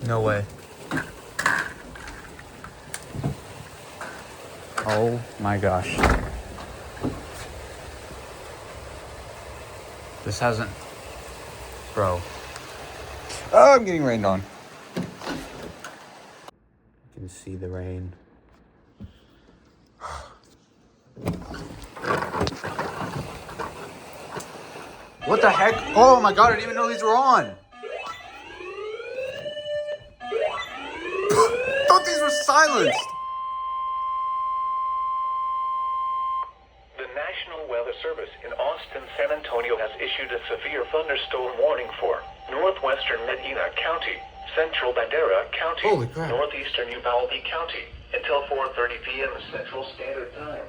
No way. Oh my gosh. This hasn't... Bro. Oh, I'm getting rained on. You can see the rain. What the heck? Oh my god, I didn't even know these were on. Thought these were silenced. The National Weather Service in Austin, San Antonio has issued a severe thunderstorm warning for northwestern Medina County, central Bandera County, northeastern Uvalde County, until 4:30 p.m. Central Standard Time.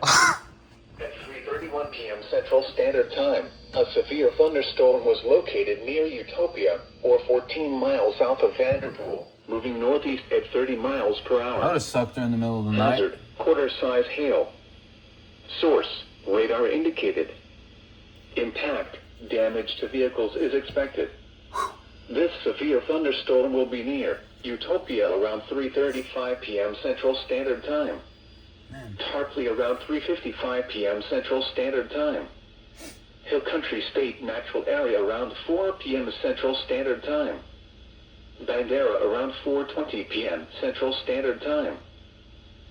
At 3:31 p.m. Central Standard Time, a severe thunderstorm was located near Utopia, or 14 miles south of Vanderpool, moving northeast at 30 miles per hour. That would have sucked her in the middle of the night. Hazard, quarter-size hail. Source, radar indicated. Impact, damage to vehicles is expected. This severe thunderstorm will be near Utopia around 3:35 p.m. Central Standard Time. Tarpley around 3:55 p.m. Central Standard Time. Hill Country State Natural Area around 4 p.m. Central Standard Time. Bandera around 4:20 p.m. Central Standard Time.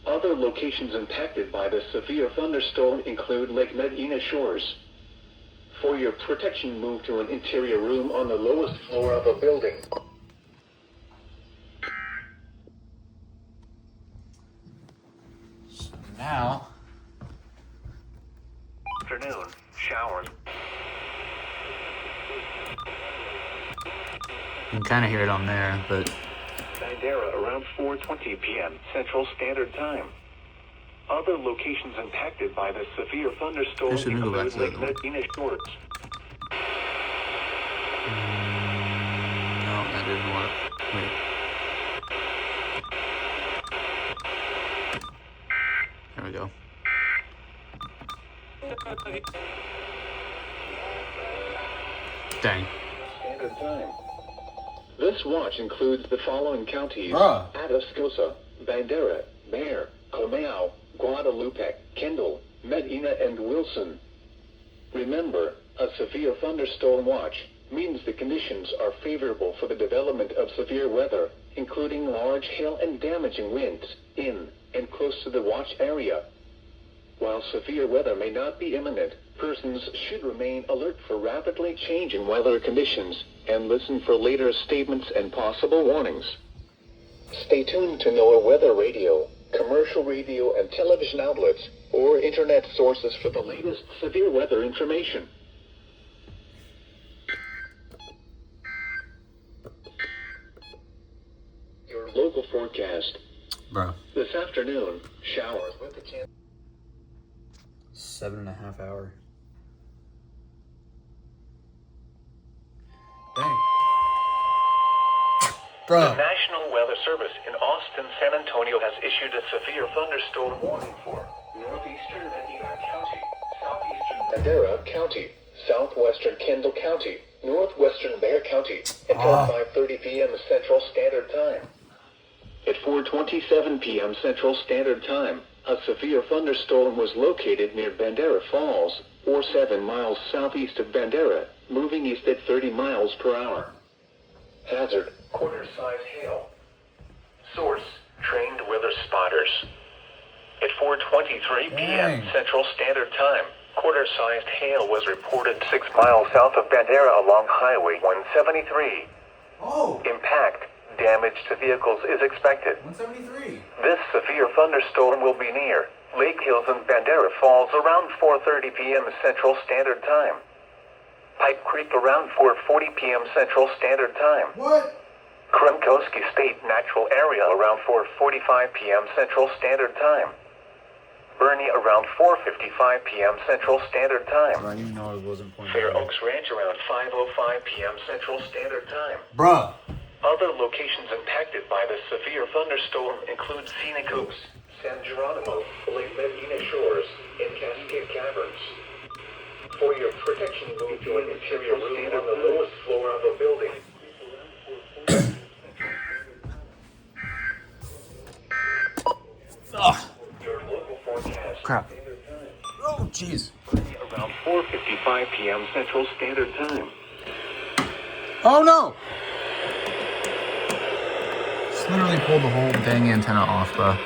Other locations impacted by the severe thunderstorm include Lake Medina Shores. For your protection, move to an interior room on the lowest floor of a building. So now... Afternoon, showers. You can kind of hear it on there, but... Bandera around 4:20 p.m. Central Standard Time. Other locations impacted by the severe thunderstorm include Lake Medina Shores. No, that didn't work. Wait. There we go. Dang. Standard Time. This watch includes the following counties: Atascosa, Bandera, Bexar, Comau, Guadalupe, Kendall, Medina, and Wilson. Remember, a severe thunderstorm watch means the conditions are favorable for the development of severe weather, including large hail and damaging winds, in and close to the watch area. While severe weather may not be imminent, persons should remain alert for rapidly changing weather conditions and listen for later statements and possible warnings. Stay tuned to NOAA Weather Radio, commercial radio and television outlets, or internet sources for the latest severe weather information. Your local forecast. Bro. This afternoon, showers with the chance. 7.5 hours. Dang. Bro. The National Weather Service in Austin, San Antonio has issued a severe thunderstorm warning for northeastern Medina County, southeastern Bandera County, southwestern Kendall County, northwestern Bexar County, until 5:30 p.m. Central Standard Time. At 4:27 p.m. Central Standard Time, a severe thunderstorm was located near Bandera Falls, or 7 miles southeast of Bandera, moving east at 30 miles per hour. Hazard, quarter-size hail. Source, trained weather spotters. At 4:23 p.m. Central Standard Time, quarter-sized hail was reported 6 miles south of Bandera along Highway 173. Impact, damage to vehicles is expected. 173. This severe thunderstorm will be near Lake Hills and Bandera Falls around 4:30 p.m. Central Standard Time. Pipe Creek around 4:40 p.m. Central Standard Time. Kremkowski State Natural Area around 4:45 p.m. Central Standard Time. Bernie around 4:55 p.m. Central Standard Time. I didn't even know it wasn't pointing. Fair Oaks Ranch around 5:05 p.m. Central Standard Time. Bruh. Other locations impacted by the severe thunderstorm include Scenic Oaks, San Geronimo, Lake Medina Shores, and Cascade Caverns. For your protection, move to an interior room on the lowest floor of a building. Crap. Oh, jeez. Around 4:55 p.m. Central Standard Time. Oh, no! Just literally pulled the whole dang antenna off, bro.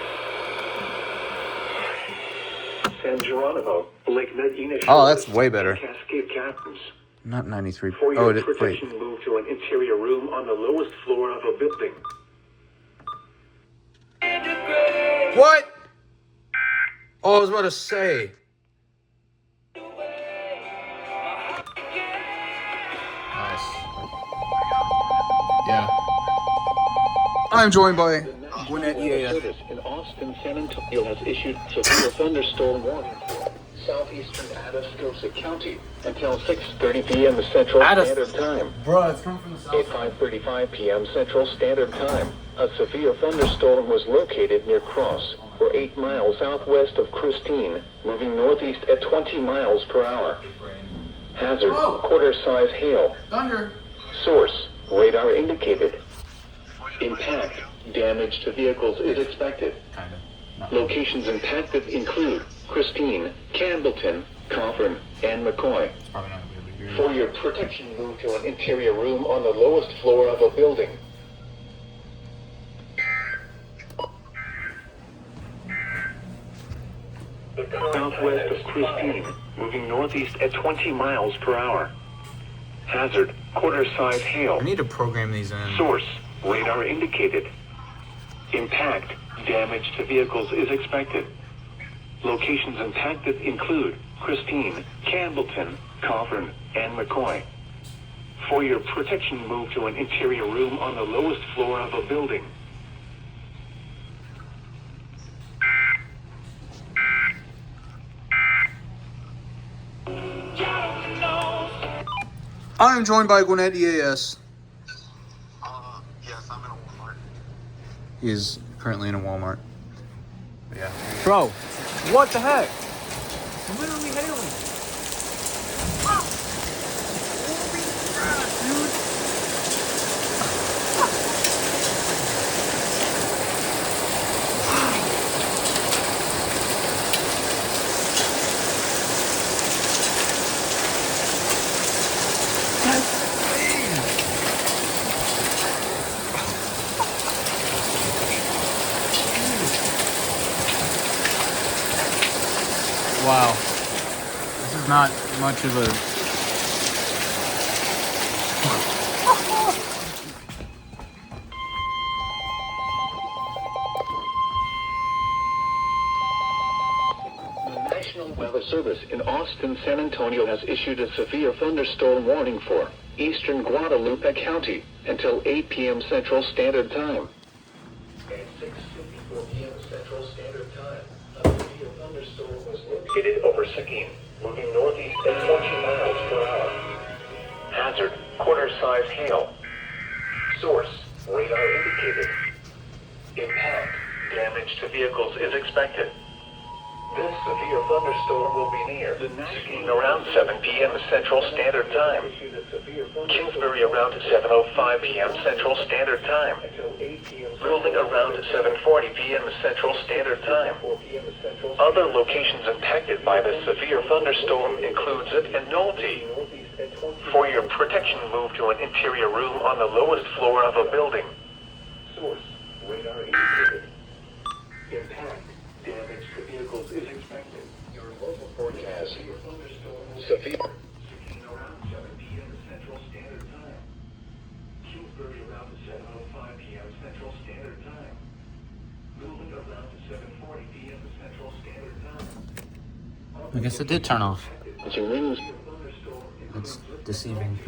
San Geronimo, Lake Medina. Oh, that's way better. Cascade Caverns. Not 93. For your Oh, wait. protection, move to an interior room on the lowest floor of a building. What? Oh, I was about to say. Nice. Yeah. I'm joined by Gwinnett EAS. Service in Austin, San Antonio has issued severe thunderstorm warning for southeastern Atascosa County until 6:30 p.m. Central Standard Time. Bro, it's coming from the south. At 5:35 p.m. Central Standard Time, a severe thunderstorm was located near Cross, or 8 miles southwest of Christine, moving northeast at 20 miles per hour. Hazard, quarter-size hail. Thunder. Source, radar indicated. Impact, damage to vehicles is expected. Kind of. Locations impacted include Christine, Campbellton, Coffin, and McCoy. Probably not going to be able to hear you. For your protection, move to an interior room on the lowest floor of a building. Southwest of Christine, moving northeast at 20 miles per hour. Hazard, quarter-size hail. I need to program these in. Source, radar indicated. Impact, damage to vehicles is expected. Locations impacted include Christine, Campbellton, Coffin, and McCoy. For your protection, move to an interior room on the lowest floor of a building. I'm joined by Gwinnett EAS. Yes, I'm in a Walmart. He is currently in a Walmart. Yeah. Bro, what the heck? Literally hailing. Holy crap, dude. Wow. This is not much of a... The National Weather Service in Austin, San Antonio has issued a severe thunderstorm warning for eastern Guadalupe County until 8 p.m. Central Standard Time. At 6:54 p.m. Central Standard Time, a severe thunderstorm was located over Seguin, moving northeast at 20 miles per hour. Hazard, quarter-size hail. Source, radar indicated. Impact, damage to vehicles is expected. This severe thunderstorm will be near Seguin around 7 p.m. Central Standard Time. Kingsbury around 7:05 p.m. Central Standard Time. Ruling around 7:40 p.m. Central Standard Time. Other locations impacted by this severe thunderstorm include Zip and Nolte. For your protection, move to an interior room on the lowest floor of a building. Source, radar indicated. Impact, damage to vehicles is expected. Your local forecast. Severe. Around 7 p.m. Central Standard Time. Kingsbury around 7:05 p.m. Central Standard Time. Moving around 7:40 p.m. Central Standard Time. I guess it did turn off. Wings. It's deceiving.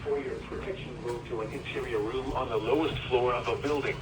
For your protection, move to an interior room on the lowest floor of a building.